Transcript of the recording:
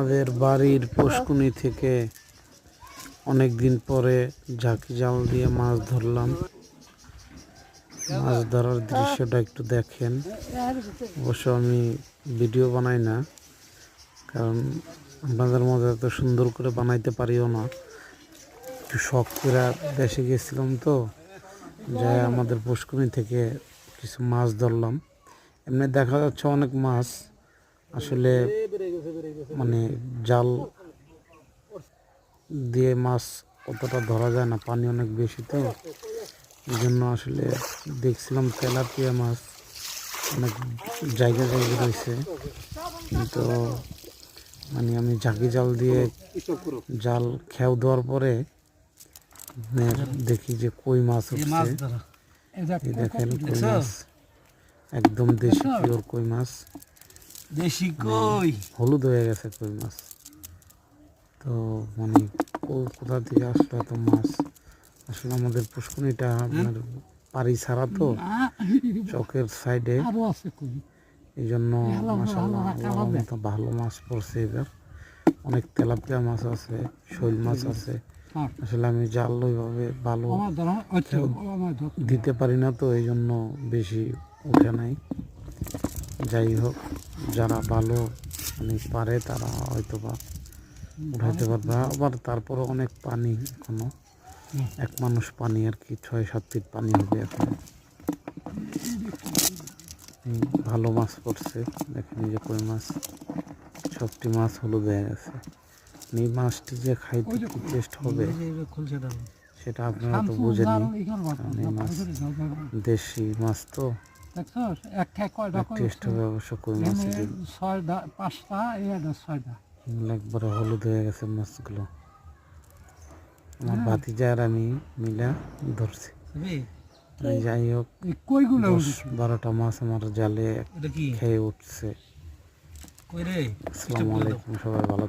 আমাদের বাড়ির পুষ্কুনি থেকে অনেক দিন পরে ঝাঁকি জাল দিয়ে মাছ ধরলাম। মাছ ধরার দৃশ্যটা একটু দেখেন। অবশ্য আমি ভিডিও বানাই না, কারণ আপনাদের মধ্যে এত সুন্দর করে বানাইতে পারিও না। একটু শখ করে দেশে গেছিলাম তো, যাই আমাদের পুষ্কুনি থেকে কিছু মাছ ধরলাম। এমনি দেখা যাচ্ছে অনেক মাছ, আসলে মানে জাল দিয়ে মাছ অতটা ধরা যায় না, পানি অনেক বেশি তো। এই জন্য আসলে দেখছিলাম তেলাপিয়া মাছ অনেক জায়গায় রয়েছে, কিন্তু মানে আমি ঝাঁকি জাল দিয়ে জাল খেয়াও দেওয়ার পরে দেখি যে কই মাছ উঠছে। এই দেখেন কই মাছ, একদম দেশি পিওর কই মাছ, দেশি কই হলুদ হয়ে গেছে কই মাছ। তো মানে কোথা থেকে আসলো এত মাছ? আসলে আমাদের পুষ্কুনিটা আপনার পাড়ি ছাড়া তো, চকের সাইডে, এই জন্য মাশাআল্লাহ আল্লাহর মতো ভালো মাছ পড়ছে এবার। অনেক তেলাপিয়া মাছ আছে, শৈল মাছ আছে। আসলে আমি জাল ওইভাবে ভালো দিতে পারি না তো, এই জন্য বেশি উঠে নাই। যাই হোক, যারা ভালো মানে পারে তারা হয়তো বা উঠাইতে পারবে। আবার তারপরে অনেক পানি, এখনো এক মানুষ পানি আর কি, 6-7 ফিট পানি হবে এখন। ভালো মাছ পড়ছে, দেখেন এই যে কই মাছ, সবটি মাছ হলুদ হয়ে গেছে। এই মাছটি যে খাইতে কি টেস্ট হবে সেটা আপনারা তো বুঝেনি, কারণ এই মাছ দেশি মাছ তো টেস্ট হবে অবশ্য কই মাছ। একবারে হলুদ হয়ে গেছে মাছগুলো। আমার ভাতিজা আর আমি মিলা ধরছি। যাই হোক, 10-12টা মাছ আমার জালে খেয়ে উঠছে। আসসালামু আলাইকুম, সবাই ভালো